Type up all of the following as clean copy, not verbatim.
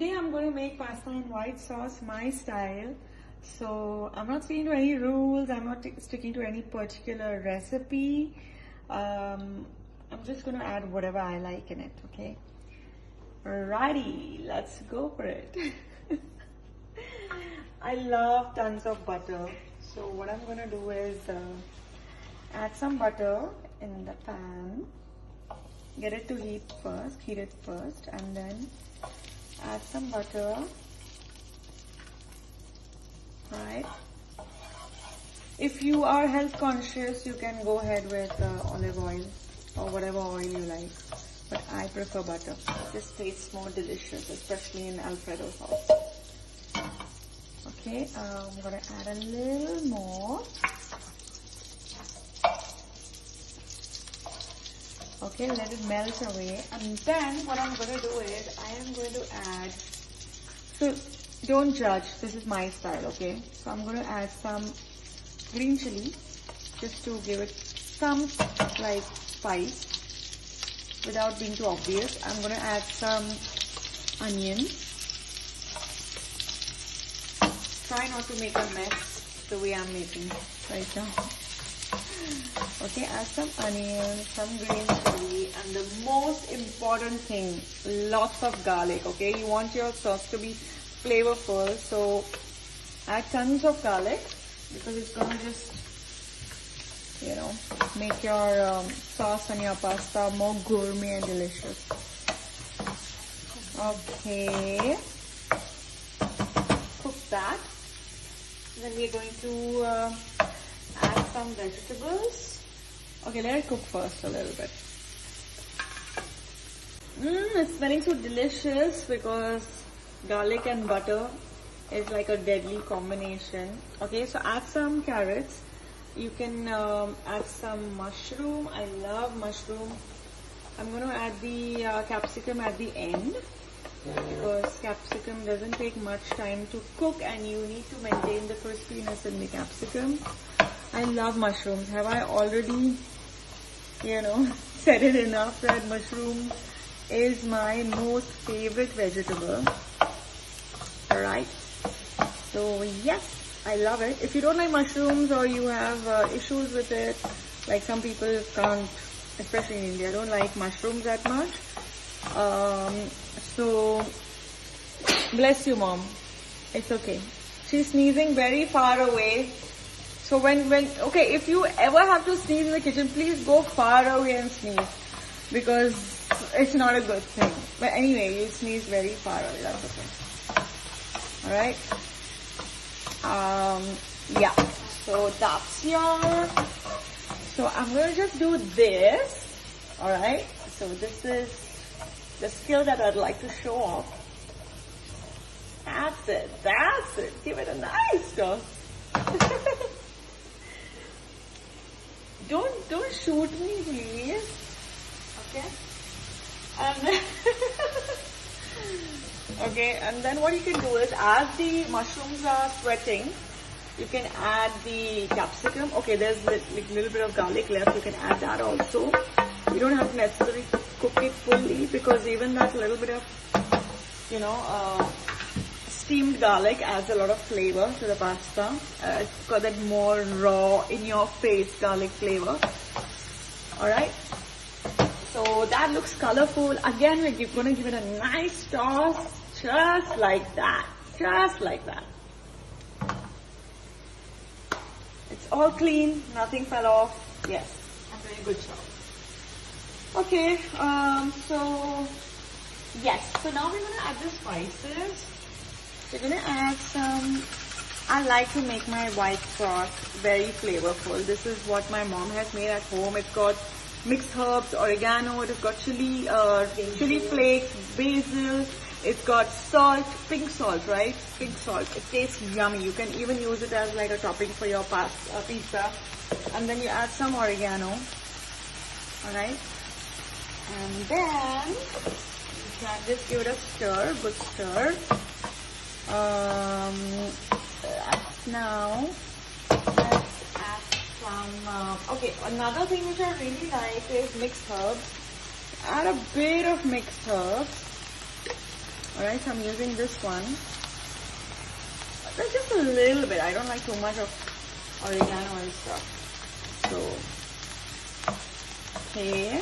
Today I'm going to make pasta in white sauce, my style. So I'm not sticking to any rules. I'm not sticking to any particular recipe. I'm just going to add whatever I like in it, okay? Alrighty, let's go for it. I love tons of butter. So what I'm going to do is add some butter in the pan. Get it to heat it first, and then add some butter. Right. If you are health conscious, you can go ahead with olive oil or whatever oil you like. But I prefer butter. This tastes more delicious, especially in Alfredo sauce. Okay, I'm gonna add a little more. Okay, let it melt away, and then what I'm going to do is I am going to add, so don't judge, this is my style, okay? So I'm going to add some green chili just to give it some like spice without being too obvious. I'm going to add some onions. Try not to make a mess the way I'm making right now. Okay, add some onions, some green chili, and the most important thing, lots of garlic, okay? You want your sauce to be flavorful, so add tons of garlic because it's gonna just, you know, make your sauce and your pasta more gourmet and delicious. Okay, cook that. Then we're going to add some vegetables. Okay, let it cook first a little bit. It's smelling so delicious because garlic and butter is like a deadly combination. Okay, so add some carrots. You can add some mushroom. I love mushroom. I'm going to add the capsicum at the end because capsicum doesn't take much time to cook and you need to maintain the crispiness in the capsicum. I love mushrooms. Have I already, said it enough that mushroom is my most favorite vegetable? Alright. So yes, I love it. If you don't like mushrooms or you have issues with it, like some people can't, especially in India, don't like mushrooms that much. So bless you, mom. It's okay. She's sneezing very far away. So okay, if you ever have to sneeze in the kitchen, please go far away and sneeze because it's not a good thing. But anyway, you sneeze very far away, that's okay. Alright. Yeah. So that's so I'm going to just do this. Alright. So this is the skill that I'd like to show off. That's it. Give it a nice toss. Don't shoot me, please. Okay. Okay, and then what you can do is, as the mushrooms are sweating, you can add the capsicum. Okay, there's a little bit of garlic left. You can add that also. You don't have to necessarily cook it fully because even that little bit of, steamed garlic adds a lot of flavor to the pasta. It's got that more raw, in-your-face garlic flavor. Alright. So that looks colorful. Again, we're going to give it a nice toss. Just like that. Just like that. It's all clean. Nothing fell off. Yes. I'm doing a good job. Okay. So, yes. So now we're going to add the spices. We're going to add some, I like to make my white sauce very flavorful. This is what my mom has made at home. It's got mixed herbs, oregano, it has got chili flakes, basil, it's got salt, pink salt, right? Pink salt. It tastes yummy. You can even use it as like a topping for your pizza. And then you add some oregano. Alright. And then you can just give it a stir, good stir. Now let's add some okay, another thing which I really like is mixed herbs. Add a bit of mixed herbs. Alright, so I'm using this one. But just a little bit. I don't like too much of oregano and stuff. So, okay.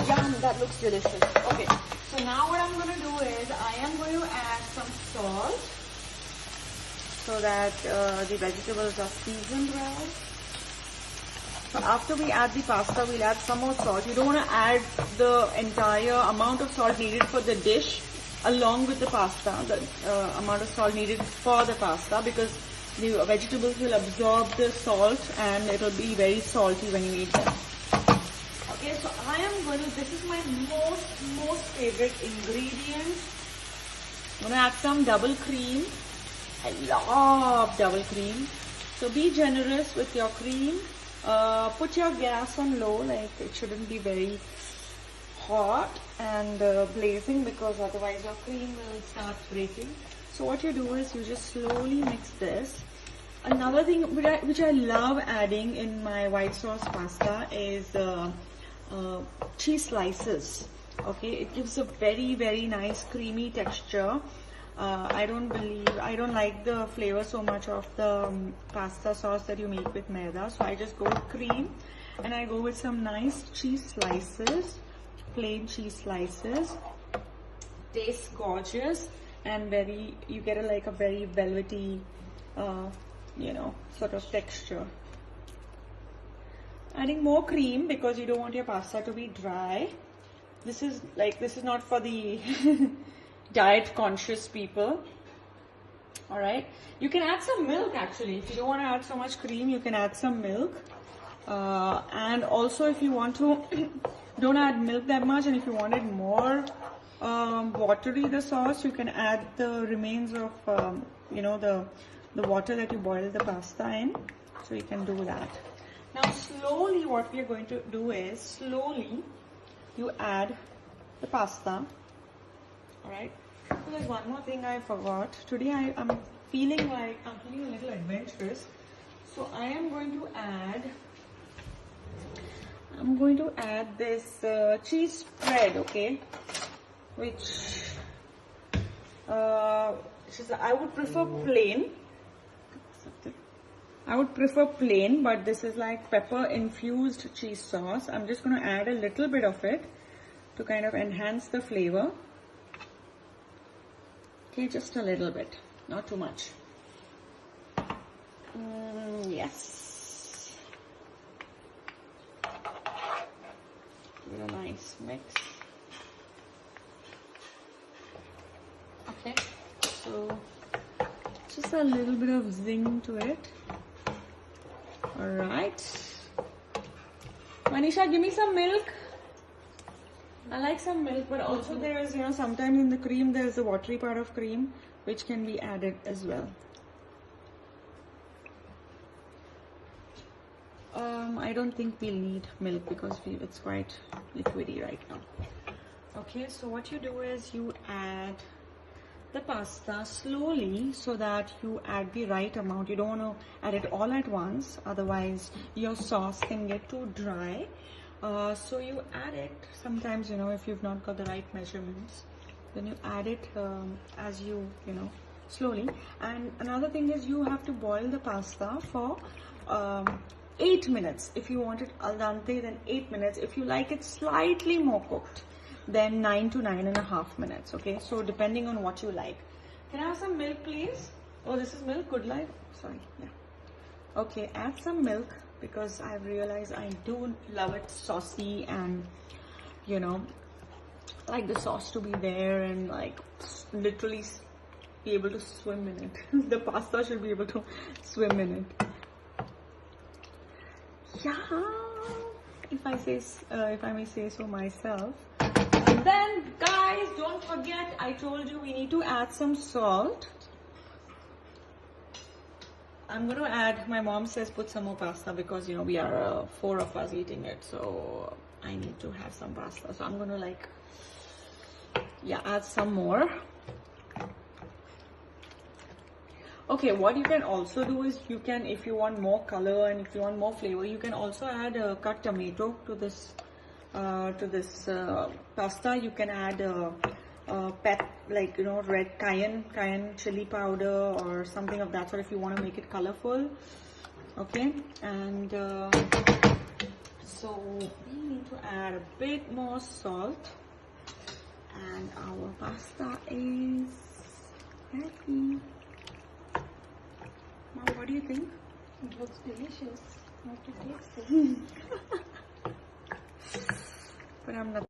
Yum, that looks delicious. Okay, so now what I'm going to do is I am going to add some salt so that the vegetables are seasoned well. So after we add the pasta, we'll add some more salt. You don't want to add the entire amount of salt needed for the dish along with the pasta, the amount of salt needed for the pasta, because the vegetables will absorb the salt and it will be very salty when you eat them. Okay, so I am going to, this is my most favorite ingredient. I'm going to add some double cream. I love double cream. So be generous with your cream. Put your gas on low, like it shouldn't be very hot and blazing, because otherwise your cream will start breaking. So what you do is you just slowly mix this. Another thing which I love adding in my white sauce pasta is cheese slices. Okay, it gives a very nice creamy texture. I don't like the flavor so much of the pasta sauce that you make with maida, so I just go with cream and I go with some nice cheese slices, plain cheese slices. Tastes gorgeous and you get a very velvety sort of texture. Adding more cream because you don't want your pasta to be dry. This is not for the diet conscious people. Alright, you can add some milk actually. If you don't want to add so much cream, you can add some milk. And also if you want to, don't add milk that much, and if you want it more watery, the sauce, you can add the remains of the water that you boiled the pasta in. So you can do that. Now slowly what we are going to do is, slowly you add the pasta. Alright, so there's one more thing I forgot. Today I'm feeling a little adventurous. So I am going to add this cheese spread, okay, which I would prefer plain. But this is like pepper infused cheese sauce. I'm just going to add a little bit of it to kind of enhance the flavor. Okay, just a little bit, not too much. Yes. Give it a nice mix. Okay, so just a little bit of zing to it. Alright. Manisha, give me some milk. I like some milk, but also there is, sometimes in the cream there is a watery part of cream which can be added as well. I don't think we'll need milk because it's quite liquidy right now. Okay, so what you do is you add the pasta slowly so that you add the right amount. You don't want to add it all at once, otherwise your sauce can get too dry. So you add it sometimes, if you've not got the right measurements, then you add it as slowly. And another thing is you have to boil the pasta for 8 minutes. If you want it al dente, then 8 minutes. If you like it slightly more cooked, then 9 to 9.5 minutes. Okay, so depending on what you like. Can I have some milk, please? Oh, this is milk. Good Life. Sorry. Yeah. Okay, add some milk because I've realized I do love it saucy and like the sauce to be there and like literally be able to swim in it. The pasta should be able to swim in it. Yeah, if I may say so myself. And then guys, don't forget, I told you we need to add some salt. I'm going to add, my mom says put some more pasta because we are 4 of us eating it, so I need to have some pasta. So I'm going to add some more. Okay, what you can also do is if you want more color and if you want more flavor, you can also add cut tomato to this to this pasta. You can add like red cayenne chili powder or something of that sort if you want to make it colorful. Okay, and so we need to add a bit more salt, and our pasta is ready. Now, what do you think? It looks delicious. I have to taste it. But I'm not